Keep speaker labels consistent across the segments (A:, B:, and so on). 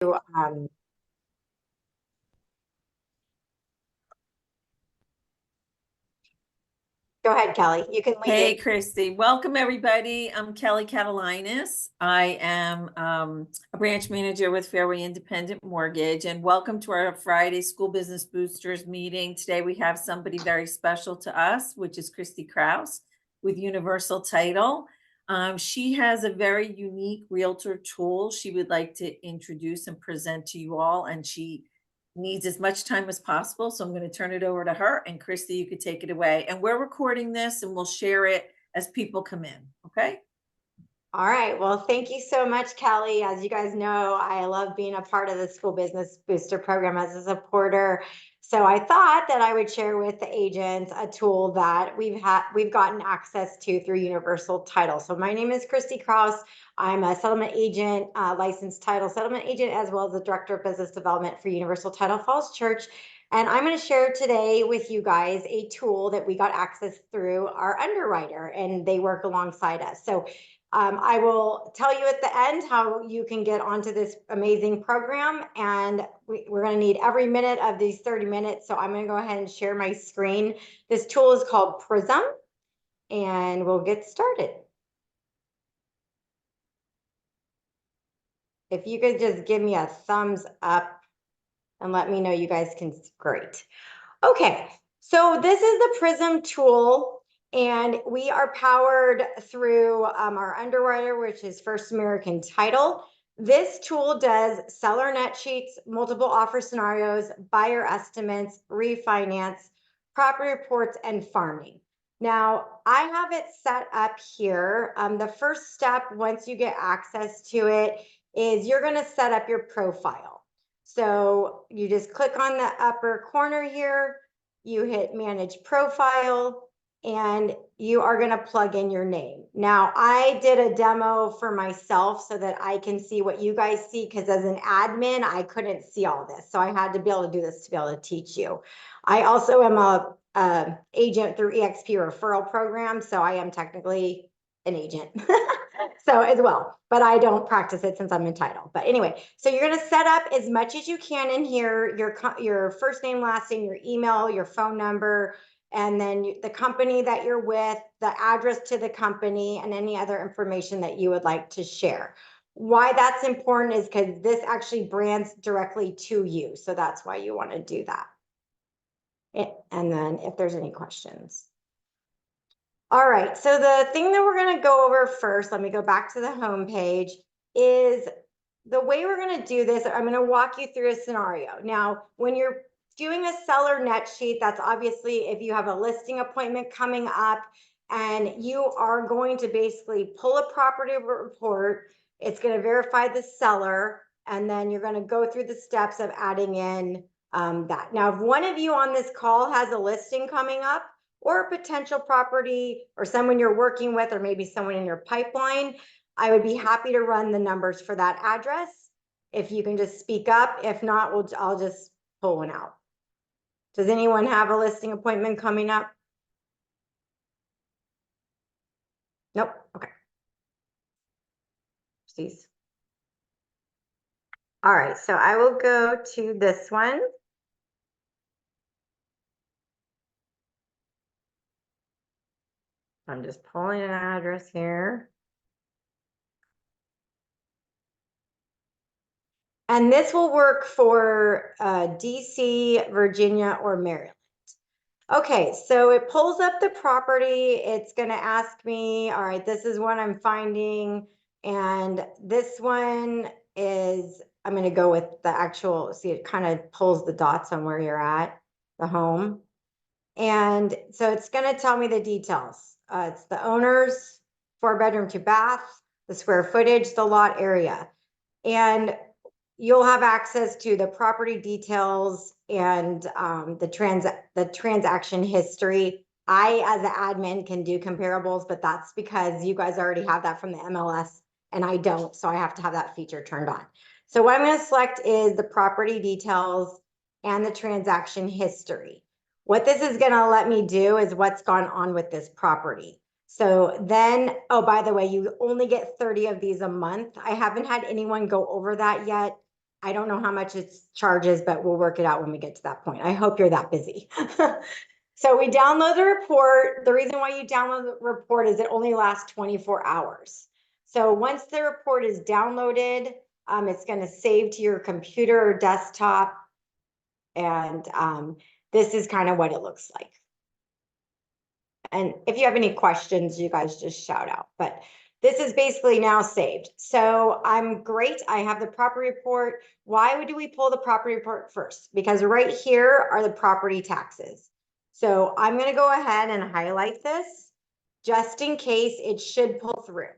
A: Um, Go ahead, Kelly. You can lead
B: Hey,
A: it.
B: Kristi. Welcome, everybody. I'm Kelly Catalinas. I am a branch manager with Fairway Independent Mortgage, and welcome to our Friday School Business Boosters meeting. Today, we have somebody very special to us, which is Kristi Krause with Universal Title. She has a very unique realtor tool she would like to introduce and present to you all, and she needs as much time as possible. So I'm going to turn it over to her, and Kristi, you could take it away. And we're recording this and we'll share it as people come in. Okay.
A: All right. Well, thank you so much, Kelly. As you guys know, I love being a part of the School Business Booster program as a supporter. So I thought that I would share with the agents a tool that we've gotten access to through Universal Title. So my name is Kristi Krause. I'm a settlement agent, licensed title settlement agent, as well as the director of business development for Universal Title Falls Church. And I'm going to share today with you guys a tool that we got access through our underwriter, and they work alongside us. So I will tell you at the end how you can get onto this amazing program, and we're going to need every minute of these 30 minutes. So I'm going to go ahead and share my screen. This tool is called PRISM, and we'll get started. If you could just give me a thumbs up and let me know you guys can, great. Okay, so this is the PRISM tool, and we are powered through our underwriter, which is First American Title. This tool does seller net sheets, multiple offer scenarios, buyer estimates, refinance, property reports, and farming. Now, I have it set up here. The first step, once you get access to it, is you're going to set up your profile. So you just click on the upper corner here, you hit manage profile, and you are going to plug in your name. Now, I did a demo for myself so that I can see what you guys see, because as an admin, I couldn't see all this. So I had to be able to do this to be able to teach you. I also am a agent through EXP referral program, so I am technically an agent. So as well, but I don't practice it since I'm in title. But anyway, so you're going to set up as much as you can in here, your first name, last name, your email, your phone number, and then the company that you're with, the address to the company, and any other information that you would like to share. Why that's important is because this actually brands directly to you. So that's why you want to do that. And then if there's any questions. All right, so the thing that we're going to go over first, let me go back to the home page, is the way we're going to do this. I'm going to walk you through a scenario. Now, when you're doing a seller net sheet, that's obviously if you have a listing appointment coming up and you are going to basically pull a property report, it's going to verify the seller, and then you're going to go through the steps of adding in that. Now, if one of you on this call has a listing coming up, or a potential property, or someone you're working with, or maybe someone in your pipeline, I would be happy to run the numbers for that address. If you can just speak up. If not, I'll just pull one out. Does anyone have a listing appointment coming up? Nope. Okay. Please. All right, so I will go to this one. I'm just pulling an address here. And this will work for DC, Virginia, or Maryland. Okay, so it pulls up the property. It's going to ask me, all right, this is what I'm finding. And this one is, I'm going to go with the actual, see, it kind of pulls the dots on where you're at, the home. And so it's going to tell me the details. It's the owner's 4-bedroom, 2-bath, the square footage, the lot area. And you'll have access to the property details and the transaction history. I, as an admin, can do comparables, but that's because you guys already have that from the MLS and I don't, so I have to have that feature turned on. So what I'm going to select is the property details and the transaction history. What this is going to let me do is what's gone on with this property. So then, oh, by the way, you only get 30 of these a month. I haven't had anyone go over that yet. I don't know how much it charges, but we'll work it out when we get to that point. I hope you're that busy. So we download the report. The reason why you download the report is it only lasts 24 hours. So once the report is downloaded, it's going to save to your computer or desktop. And this is kind of what it looks like. And if you have any questions, you guys just shout out. But this is basically now saved. So I'm great. I have the property report. Why do we pull the property report first? Because right here are the property taxes. So I'm going to go ahead and highlight this just in case it should pull through.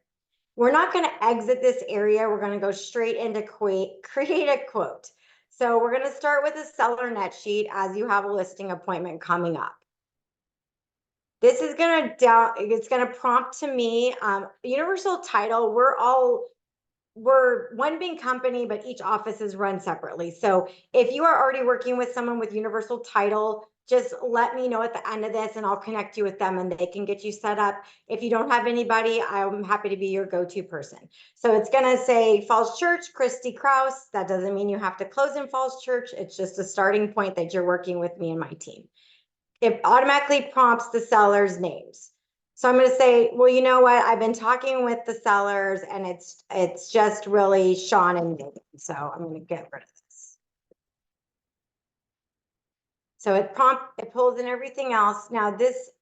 A: We're not going to exit this area. We're going to go straight into create a quote. So we're going to start with a seller net sheet as you have a listing appointment coming up. This is going to it's going to prompt to me, universal title. We're one big company, but each office is run separately. So if you are already working with someone with universal title, just let me know at the end of this and I'll connect you with them and they can get you set up. If you don't have anybody, I'm happy to be your go-to person. So it's going to say Falls Church, Kristi Krause. That doesn't mean you have to close in Falls Church. It's just a starting point that you're working with me and my team. It automatically prompts the sellers' names. So I'm going to say, well, you know what? I've been talking with the sellers and it's just really Sean and Megan. So I'm going to get rid of this. So it pulls in everything else. Now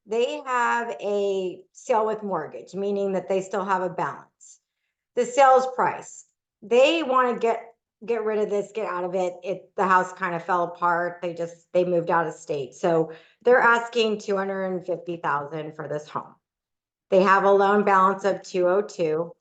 A: they have a sale with mortgage, meaning that they still have a balance. The sales price, they want to get rid of this, get out of it. The house kind of fell apart. They moved out of state. So they're asking $250,000 for this home. They have a loan balance of 202.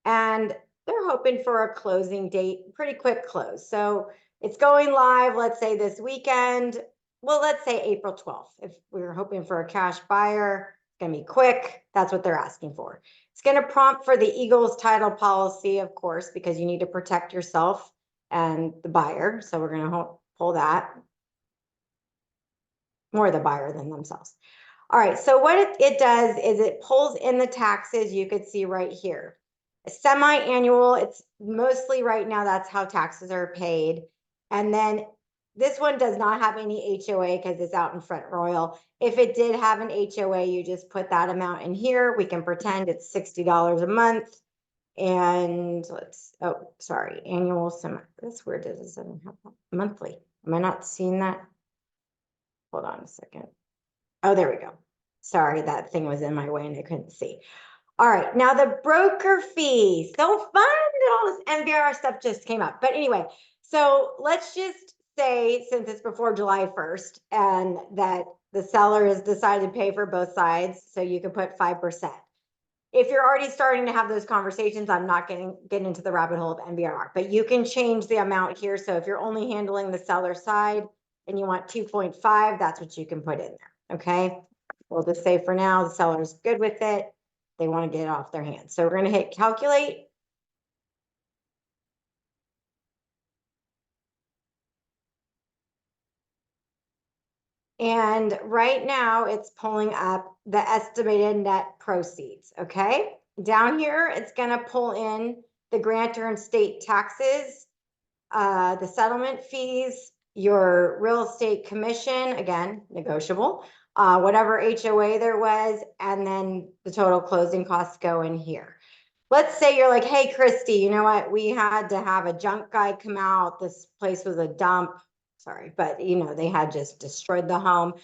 A: And they're hoping for a closing date, pretty quick close. So it's going live, let's say this weekend. Well, let's say April 12th. If we were hoping for a cash buyer, it's going to be quick. That's what they're asking for. It's going to prompt for the Eagles title policy, of course, because you need to protect yourself and the buyer. So we're going to pull that. More the buyer than themselves. All right, so what it does is it pulls in the taxes you could see right here. Semi-annual, it's mostly right now, that's how taxes are paid. And then this one does not have any HOA because it's out in Front Royal. If it did have an HOA, you just put that amount in here. We can pretend it's $60 a month. And annual semi. That's weird. This doesn't have monthly. Am I not seeing that? Hold on a second. Oh, there we go. Sorry, that thing was in my way and I couldn't see. All right, now the broker fee. So fun that all this MBR stuff just came up. But anyway, so let's just say, since it's before July 1st and that the seller has decided to pay for both sides, so you can put 5%. If you're already starting to have those conversations, I'm not getting into the rabbit hole of MBR, but you can change the amount here. So if you're only handling the seller side and you want 2.5, that's what you can put in there. Okay. We'll just say for now, the seller's good with it. They want to get it off their hands. So we're going to hit calculate. And right now it's pulling up the estimated net proceeds. Okay. Down here, it's going to pull in the grantor and state taxes, the settlement fees, your real estate commission, again, negotiable, whatever HOA there was, and then the total closing costs go in here. Let's say you're like, hey, Kristi, you know what? We had to have a junk guy come out. This place was a dump. Sorry, but you know, they had just destroyed the home.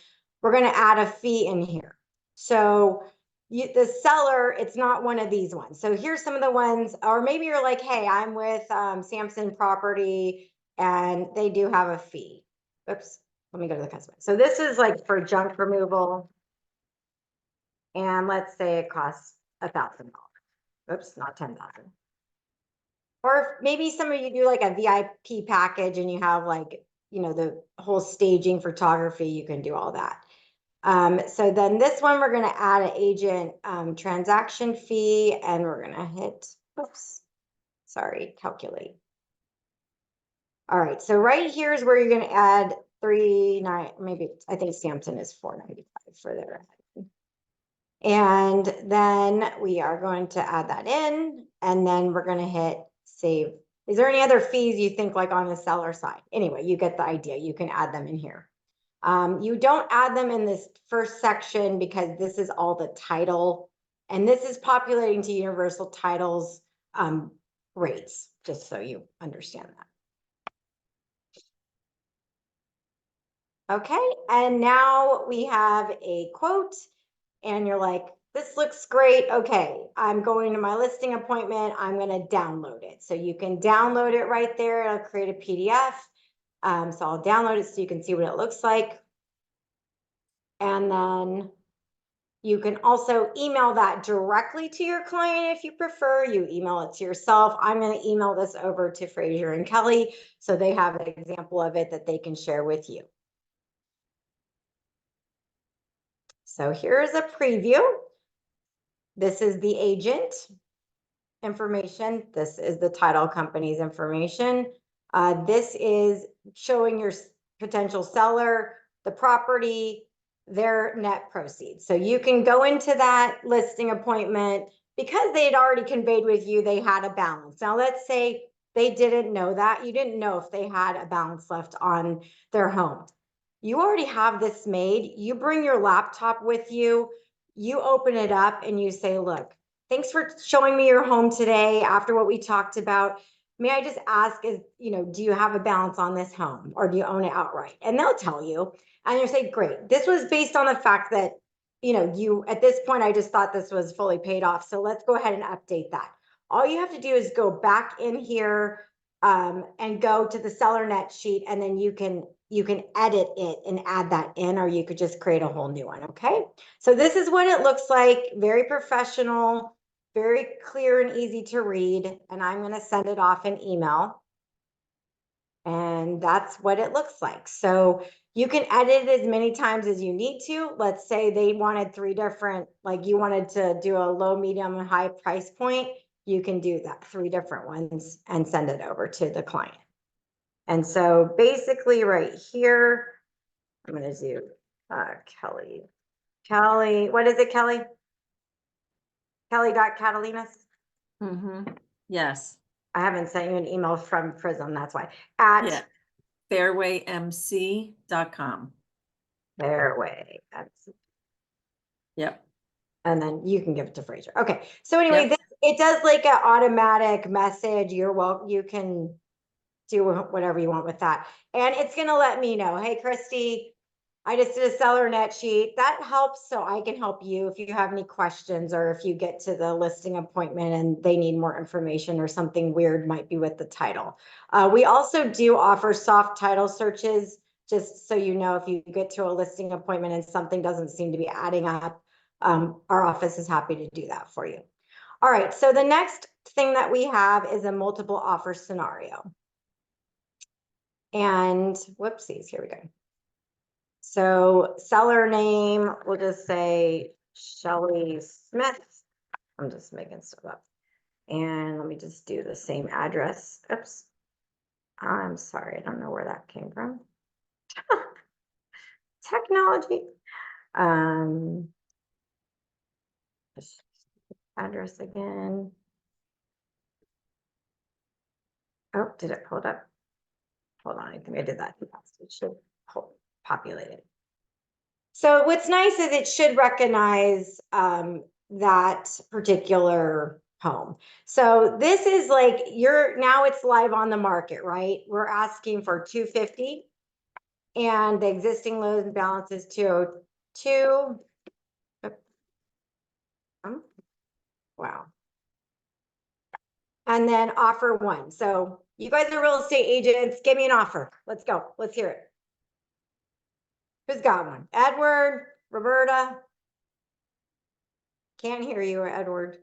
A: We're going to add a fee in here. So the seller, it's not one of these ones. So here's some of the ones, or maybe you're like, hey, I'm with Sampson Property and they do have a fee. Oops, let me go to the customer. So this is like for junk removal. And let's say it costs $1,000. Oops, not 10,000. Or maybe some of you do like a VIP package and you have like, you know, the whole staging photography, you can do all that. So then this one, we're going to add an agent transaction fee and we're going to hit, calculate. All right. So right here is where you're going to add I think Sampson is $495 for their. And then we are going to add that in and then we're going to hit save. Is there any other fees you think like on the seller side? Anyway, you get the idea. You can add them in here. You don't add them in this first section because this is all the title, and this is populating to universal titles rates, just so you understand that. Okay, and now we have a quote, and you're like, this looks great. Okay, I'm going to my listing appointment. I'm going to download it. So you can download it right there. It'll create a PDF. So I'll download it so you can see what it looks like. And then you can also email that directly to your client if you prefer. You email it to yourself. I'm going to email this over to Fraser and Kelly so they have an example of it that they can share with you. So here's a preview. This is the agent information. This is the title company's information. This is showing your potential seller, the property, their net proceeds. So you can go into that listing appointment because they had already conveyed with you they had a balance. Now let's say they didn't know that. You didn't know if they had a balance left on their home. You already have this made. You bring your laptop with you, you open it up and you say, look, thanks for showing me your home today after what we talked about. May I just ask, do you have a balance on this home or do you own it outright? And they'll tell you, and you say, great. This was based on the fact that, at this point, I just thought this was fully paid off. So let's go ahead and update that. All you have to do is go back in here and go to the seller net sheet, and then you can edit it and add that in, or you could just create a whole new one. Okay. So this is what it looks like. Very professional, very clear and easy to read. And I'm going to send it off in email. And that's what it looks like. So you can edit it as many times as you need to. Let's say they wanted 3 different, like you wanted to do a low, medium, and high price point. You can do that 3 different ones and send it over to the client. And so basically right here, I'm going to do Kelly, what is it, Kelly? Kelly got Catalina's?
B: Yes.
A: I haven't sent you an email from PRISM, that's why. At
B: Yeah. fairwaymc.com.
A: Fairway.
B: Yep.
A: And then you can give it to Fraser. Okay. So anyway,
B: Yep.
A: it does like an automatic message. You can do whatever you want with that. And it's going to let me know, hey, Kristi, I just did a seller net sheet. That helps so I can help you if you have any questions, or if you get to the listing appointment and they need more information or something weird might be with the title. We also do offer soft title searches, just so you know, if you get to a listing appointment and something doesn't seem to be adding up, our office is happy to do that for you. All right, so the next thing that we have is a multiple offer scenario. And whoopsies, here we go. So seller name, we'll just say Shelly Smith. I'm just making stuff up. And let me just do the same address. Oops. I'm sorry, I don't know where that came from. Technology. Address again. Oh, did it pull it up? Hold on, I think I did that too fast. It should populate it. So what's nice is it should recognize that particular home. So this is like now it's live on the market, right? We're asking for $250 and the existing loan balance is $202. Wow. And then offer 1. So you guys are real estate agents. Give me an offer. Let's go. Let's hear it. Who's got one? Edward, Roberta. Can't hear you, Edward.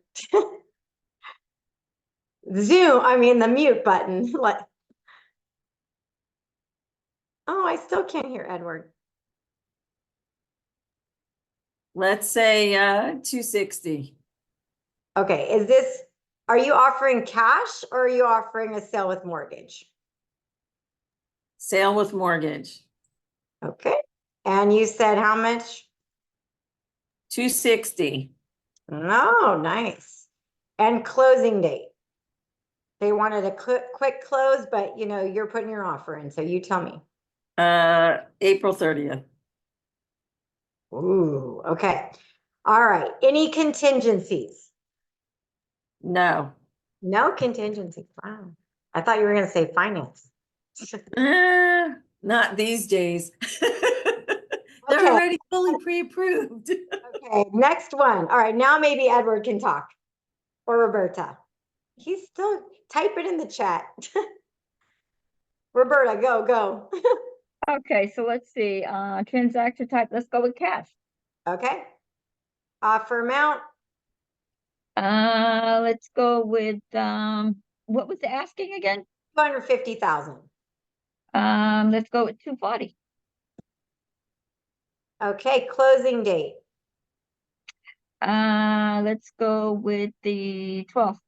A: Zoom, I mean the mute button. Oh, I still can't hear Edward.
B: Let's say 260.
A: Okay, are you offering cash or are you offering a sale with mortgage?
B: Sale with mortgage.
A: Okay, and you said how much?
B: 260.
A: Oh, nice. And closing date? They wanted a quick close, but you know, you're putting your offer in, so you tell me.
B: April 30th.
A: Ooh, okay. All right. Any contingencies?
B: No.
A: No contingencies. Wow. I thought you were going to say finance.
B: Not these days. They're
A: Okay.
B: already fully pre-approved.
A: Okay. Next one. All right. Now maybe Edward can talk, or Roberta. He's still type it in the chat. Roberta, go.
C: Okay, so let's see, transaction type, let's go with cash.
A: Okay. Offer amount.
C: Let's go with, what was the asking again?
A: 250,000.
C: Let's go with 240.
A: Okay. Closing date.
C: Let's go with the 12th.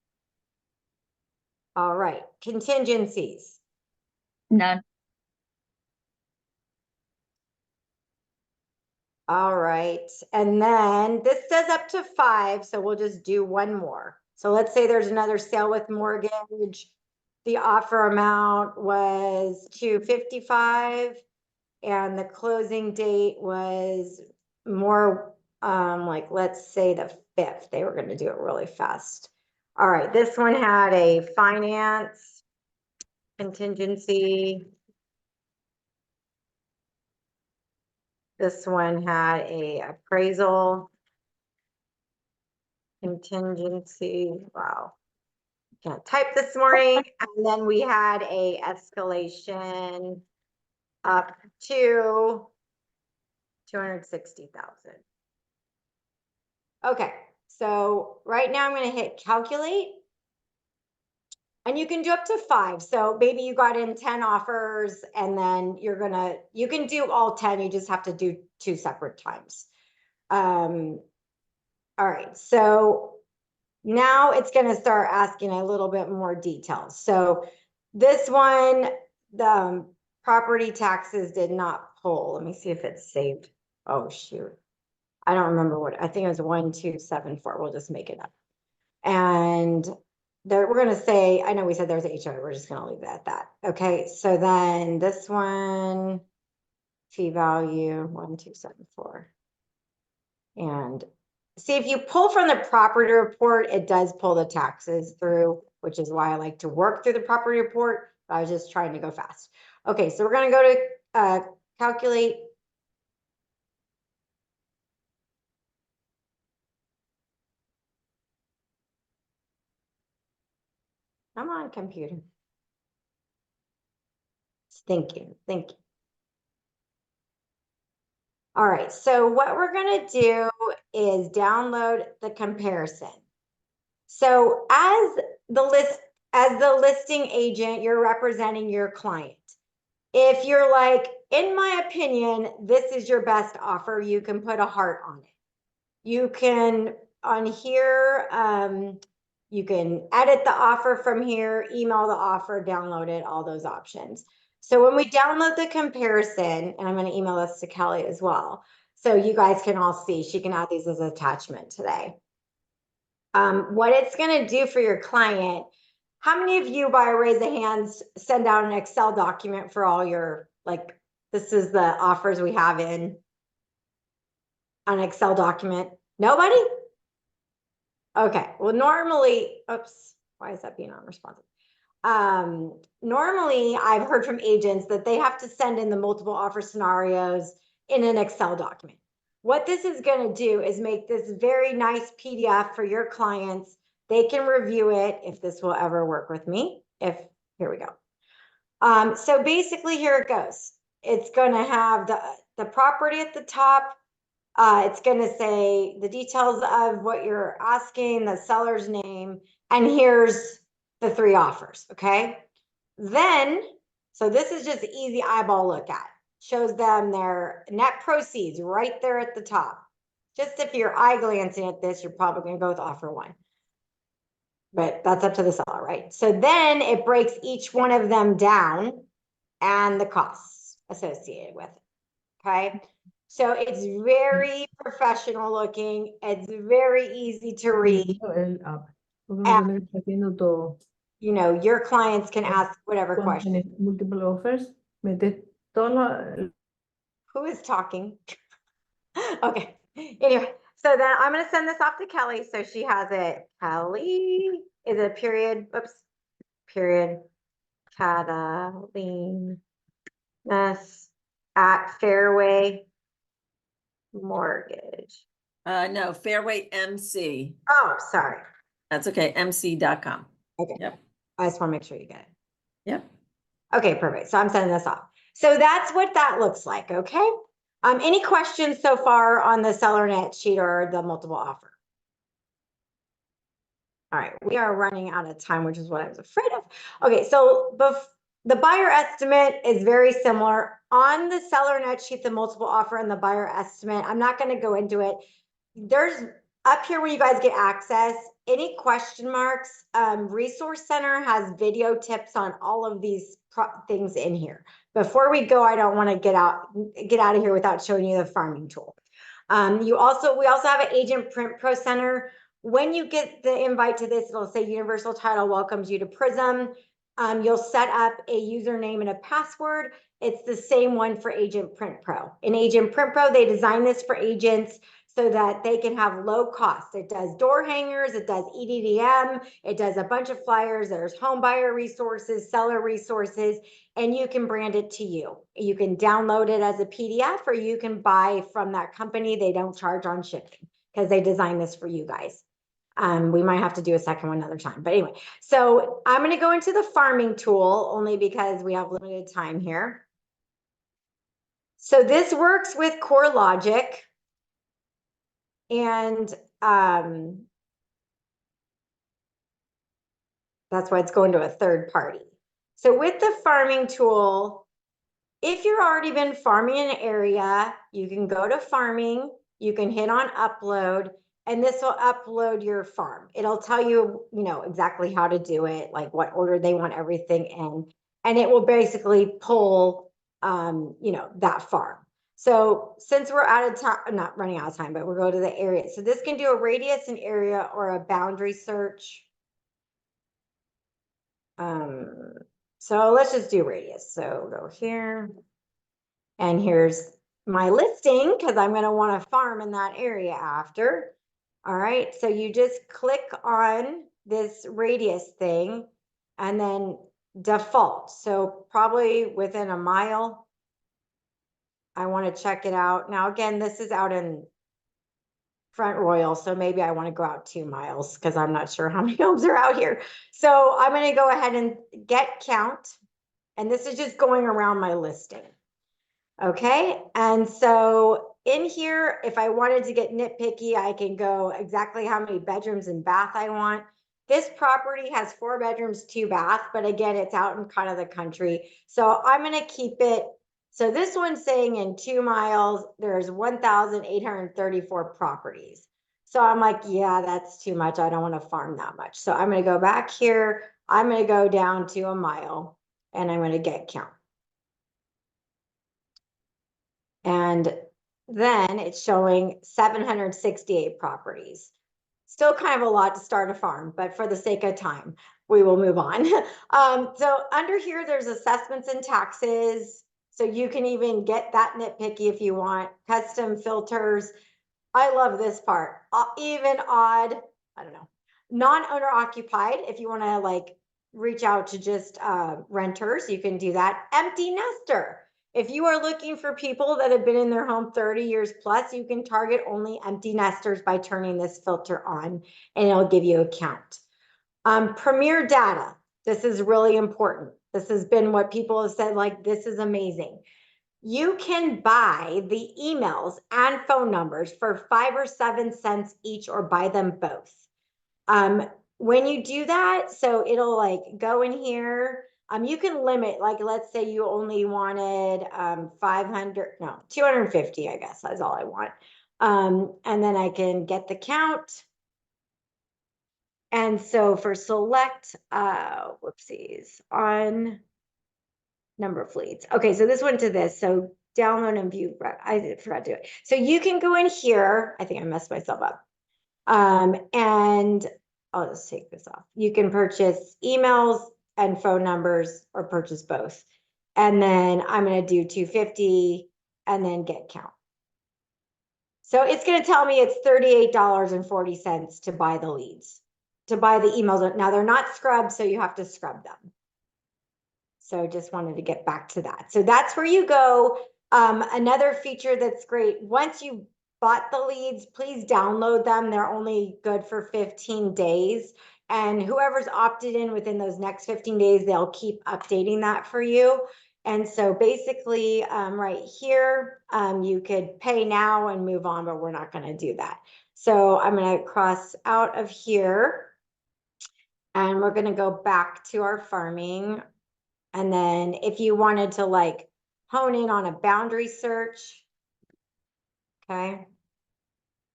A: All right. Contingencies.
C: None.
A: All right. And then this says up to 5, so we'll just do one more. So let's say there's another sale with mortgage. The offer amount was 255 and the closing date was more like, let's say the 5th. They were going to do it really fast. All right. This one had a finance contingency. This one had a appraisal contingency. Wow. Can't type this morning. And then we had a escalation up to 260,000. Okay. So right now I'm going to hit calculate. And you can do up to 5. So maybe you got in 10 offers and then you can do all 10. You just have to do 2 separate times. All right. So now it's going to start asking a little bit more details. So this one, the property taxes did not pull. Let me see if it's saved. Oh, shoot. I don't remember what, I think it was 1274. We'll just make it up. And there, we're going to say, I know we said there's HOA. We're just going to leave it at that. Okay. So then this one, fee value 1274. And see, if you pull from the property report, it does pull the taxes through, which is why I like to work through the property report. I was just trying to go fast. Okay, so we're going to go to calculate. Come on, computer. It's thinking. All right, so what we're going to do is download the comparison. So as the listing agent, you're representing your client. If you're like, in my opinion, this is your best offer, you can put a heart on it. You can, on here, you can edit the offer from here, email the offer, download it, all those options. So when we download the comparison, and I'm going to email this to Kelly as well, so you guys can all see, she can add these as an attachment today. What it's going to do for your client, how many of you, by a raise of hands, send out an Excel document for all your, like, this is the offers we have in an Excel document? Nobody? Okay. Well, normally, oops, why is that being unresponsive? Normally, I've heard from agents that they have to send in the multiple offer scenarios in an Excel document. What this is going to do is make this very nice PDF for your clients. They can review it if this will ever work with me. Here we go. So basically here it goes. It's going to have the property at the top. It's going to say the details of what you're asking, the seller's name, and here's the 3 offers. Okay. Then, so this is just easy eyeball look at. Shows them their net proceeds right there at the top. Just if you're eye glancing at this, you're probably going to go with offer 1. But that's up to the seller, right? So then it breaks each one of them down and the costs associated with it. Okay. So it's very professional looking. It's very easy to read.
D: Porque no está haciendo todo.
A: you know, your clients can ask whatever
D: Cuando
A: question.
D: tienes multiple offers, mete todo
A: Who is talking? Okay, anyway, so then I'm gonna send this off to Kelly, so she has it. Kelly, is it a period, oops, period, Catalina at Fairway Mortgage.
B: No, Fairway MC.
A: Oh, sorry.
B: That's okay, mc.com.
A: Okay.
B: Yep.
A: I just want to make sure you get it.
B: Yep.
A: Okay, perfect. So I'm sending this off. So that's what that looks like. Okay. Any questions so far on the seller net sheet or the multiple offer? All right, we are running out of time, which is what I was afraid of. Okay, so the buyer estimate is very similar on the seller net sheet, the multiple offer and the buyer estimate. I'm not going to go into it. There's up here when you guys get access, any question marks, Resource Center has video tips on all of these things in here. Before we go, I don't want to get out of here without showing you the farming tool. We also have an Agent Print Pro Center. When you get the invite to this, it'll say Universal Title welcomes you to PRISM. You'll set up a username and a password. It's the same one for Agent Print Pro. In Agent Print Pro, they designed this for agents so that they can have low cost. It does door hangers, it does EDDM, it does a bunch of flyers. There's home buyer resources, seller resources, and you can brand it to you. You can download it as a PDF or you can buy from that company. They don't charge on shipping because they designed this for you guys. We might have to do a second one another time, but anyway, so I'm going to go into the farming tool only because we have limited time here. So this works with Core Logic. And that's why it's going to a third party. So with the farming tool, if you've already been farming in an area, you can go to farming, you can hit on upload, and this will upload your farm. It'll tell you, you know, exactly how to do it, like what order they want everything in, and it will basically pull, you know, that farm. So since we're out of time, not running out of time, but we'll go to the area. So this can do a radius, an area, or a boundary search. So let's just do radius. So go here. And here's my listing because I'm going to want to farm in that area after. All right. So you just click on this radius thing and then default. So probably within a mile. I want to check it out. Now, again, this is out in Front Royal, so maybe I want to go out 2 miles because I'm not sure how many homes are out here. So I'm going to go ahead and get count. And this is just going around my listing. Okay. And so in here, if I wanted to get nitpicky, I can go exactly how many bedrooms and bath I want. This property has 4 bedrooms, 2 baths, but again, it's out in kind of the country. So I'm going to keep it. So this one's saying in 2 miles, there's 1,834 properties. So I'm like, yeah, that's too much. I don't want to farm that much. So I'm going to go back here. I'm going to go down to a mile and I'm going to get count. And then it's showing 768 properties. Still kind of a lot to start a farm, but for the sake of time, we will move on. So under here, there's assessments and taxes. So you can even get that nitpicky if you want. Custom filters. I love this part. Even, odd, I don't know. Non-owner occupied, if you want to like reach out to just renters, you can do that. Empty nester. If you are looking for people that have been in their home 30 years plus, you can target only empty nesters by turning this filter on, and it'll give you a count. Premier data. This is really important. This has been what people have said, like, this is amazing. You can buy the emails and phone numbers for 5 or 7 cents each or buy them both. When you do that, so it'll like go in here. You can limit, like, let's say you only wanted 250, I guess that's all I want. And then I can get the count. And so for select, whoopsies, on number of leads. Okay, so this went to this. So download and view. I forgot to do it. So you can go in here. I think I messed myself up. And I'll just take this off. You can purchase emails and phone numbers or purchase both. And then I'm going to do 250 and then get count. So it's going to tell me it's $38.40 to buy the leads, to buy the emails. Now they're not scrubbed, so you have to scrub them. So just wanted to get back to that. So that's where you go. Another feature that's great, once you bought the leads, please download them. They're only good for 15 days. And whoever's opted in within those next 15 days, they'll keep updating that for you. And so basically right here, you could pay now and move on, but we're not going to do that. So I'm going to cross out of here and we're going to go back to our farming. And then if you wanted to like hone in on a boundary search, okay.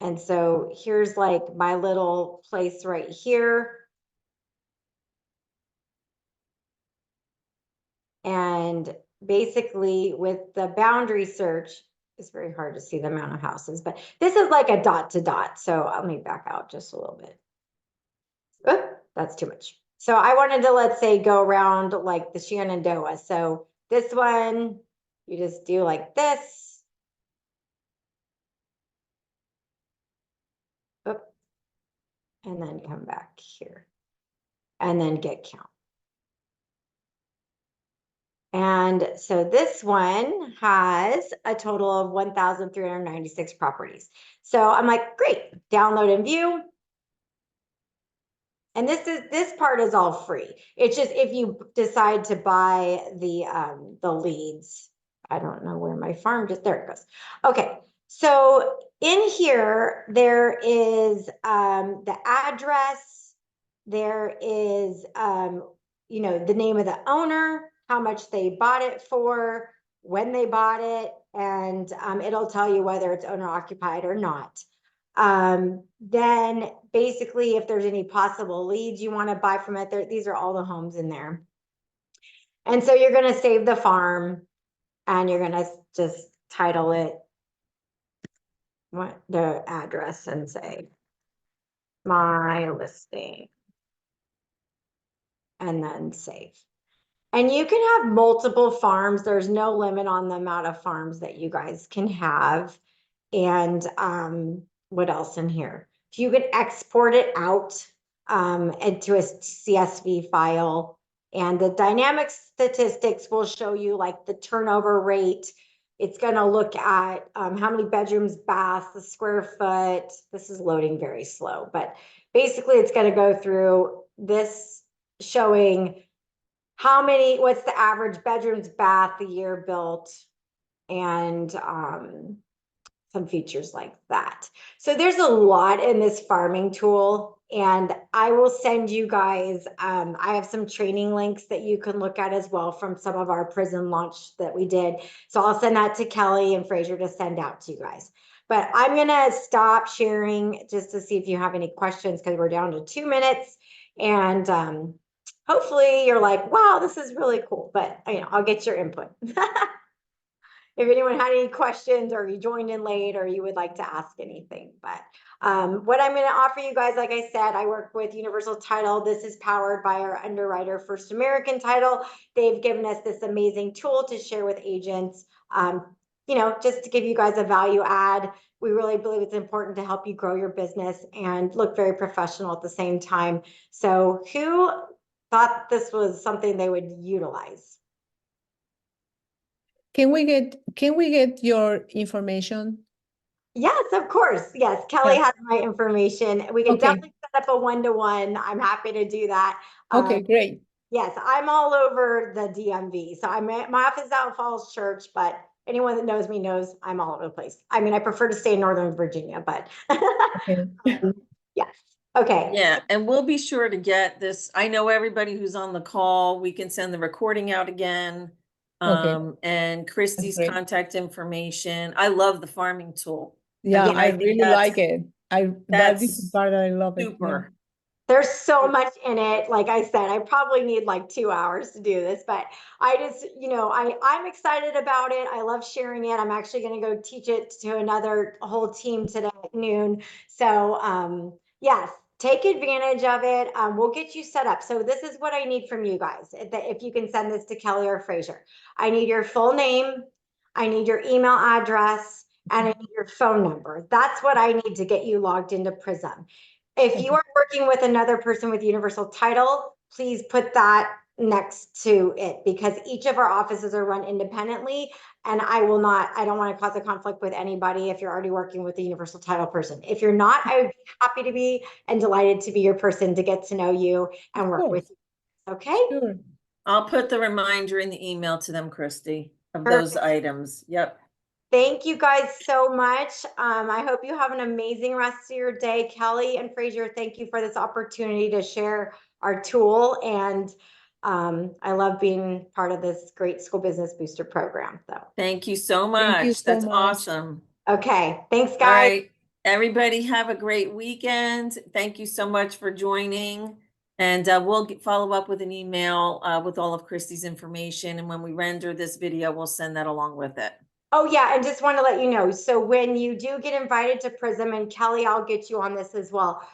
A: And so here's like my little place right here. And basically with the boundary search, it's very hard to see the amount of houses, but this is like a dot to dot. So let me back out just a little bit. Oop, that's too much. So I wanted to, let's say, go around like the Shenandoah. So this one, you just do like this. Oop, and then come back here and then get count. And so this one has a total of 1,396 properties. So I'm like, great, download and view. And this part is all free. It's just if you decide to buy the leads. I don't know where my farm just, there it goes. Okay, so in here there is the address, there is you know, the name of the owner, how much they bought it for, when they bought it, and it'll tell you whether it's owner occupied or not. Then basically if there's any possible leads you want to buy from it, these are all the homes in there. And so you're going to save the farm and you're going to just title it what the address and say my listing and then save. And you can have multiple farms. There's no limit on the amount of farms that you guys can have. And what else in here? You can export it out into a CSV file. And the dynamic statistics will show you like the turnover rate. It's going to look at how many bedrooms, baths, the square foot. This is loading very slow, but basically it's going to go through this showing how many, what's the average bedrooms, bath, the year built, and some features like that. So there's a lot in this farming tool, and I will send you guys, I have some training links that you can look at as well from some of our PRISM launch that we did. So I'll send that to Kelly and Fraser to send out to you guys. But I'm gonna stop sharing just to see if you have any questions because we're down to 2 minutes. And hopefully you're like, wow, this is really cool, but you know, I'll get your input. If anyone had any questions or you joined in late or you would like to ask anything. But what I'm going to offer you guys, like I said, I work with Universal Title. This is powered by our underwriter, First American Title. They've given us this amazing tool to share with agents, you know, just to give you guys a value add. We really believe it's important to help you grow your business and look very professional at the same time. So who thought this was something they would utilize?
E: Can we get your information?
A: Yes, of course. Yes, Kelly
E: Yeah.
A: has my information. We can
E: Okay.
A: definitely set up a one-to-one. I'm happy to do that.
E: Okay, great.
A: Yes, I'm all over the DMV. So I'm at my office is out in Falls Church, but anyone that knows me knows I'm all over the place. I mean, I prefer to stay in Northern Virginia, but
E: Okay.
A: yes. Okay.
B: Yeah, and we'll be sure to get this. I know everybody who's on the call, we can send the recording out again.
E: Okay.
B: And Kristi's
E: great.
B: contact information. I love the farming tool.
E: Yeah,
B: mean, I
E: I
B: think
E: really
B: that's-
E: like it. That is the
B: that's
E: part that I love it. Yeah.
B: Super.
A: There's so much in it. Like I said, I probably need like 2 hours to do this, but I just, you know, I'm excited about it. I love sharing it. I'm actually going to go teach it to another whole team today at noon. So, yes, take advantage of it. We'll get you set up. So this is what I need from you guys. If you can send this to Kelly or Fraser, I need your full name. I need your email address and I need your phone number. That's what I need to get you logged into PRISM. If you are working with another person with universal title, please put that next to it because each of our offices are run independently and I don't want to cause a conflict with anybody if you're already working with a universal title person. If you're not, I would be happy to be and delighted to be your person to get to know you and work with you. Okay?
E: Sure.
B: I'll put the reminder in the email to them, Kristi, of
A: Perfect.
B: those items. Yep.
A: Thank you guys so much. I hope you have an amazing rest of your day. Kelly and Fraser, thank you for this opportunity to share our tool. And I love being part of this great School Business Booster program.
B: Thank you so much.
E: Thank you so
B: That's
E: much.
B: awesome.
A: Okay, thanks
B: All
A: guys.
B: right. Everybody have a great weekend. Thank you so much for joining. And we'll follow up with an email with all of Kristi's information. And when we render this video, we'll send that along with it.
A: Oh yeah, and just want to let you know, so when you do get invited to PRISM, and Kelly, I'll get you on this as well,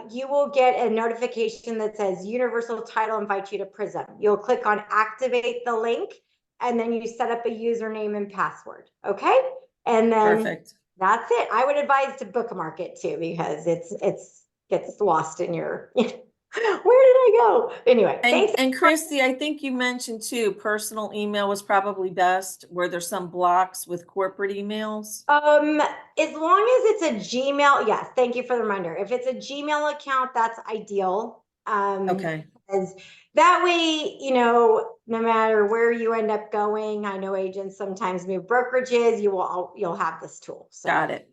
A: you will get a notification that says Universal Title invites you to PRISM. You'll click on activate the link, and then you set up a username and password, okay? And then
B: Perfect.
A: that's it. I would advise to bookmark it too, because it's gets lost in your, where did I go? Anyway, thanks.
B: And Kristi, I think you mentioned too, personal email was probably best, where there's some blocks with corporate emails.
A: As long as it's a Gmail, yes, thank you for the reminder. If it's a Gmail account, that's ideal.
B: Okay.
A: Because that way, you know, no matter where you end up going, I know agents sometimes move brokerages, you'll have this tool. So.
B: Got it.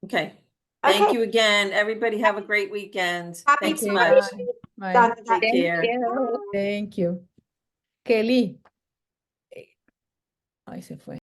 B: Okay. Thank
A: Okay.
B: you again. Everybody have a great weekend.
A: Happy
B: Thanks
E: Okay,
B: much.
E: bye.
A: Done.
B: Take
C: Thank
B: care.
C: you.
E: Thank you. Kelly. Ahí se fue.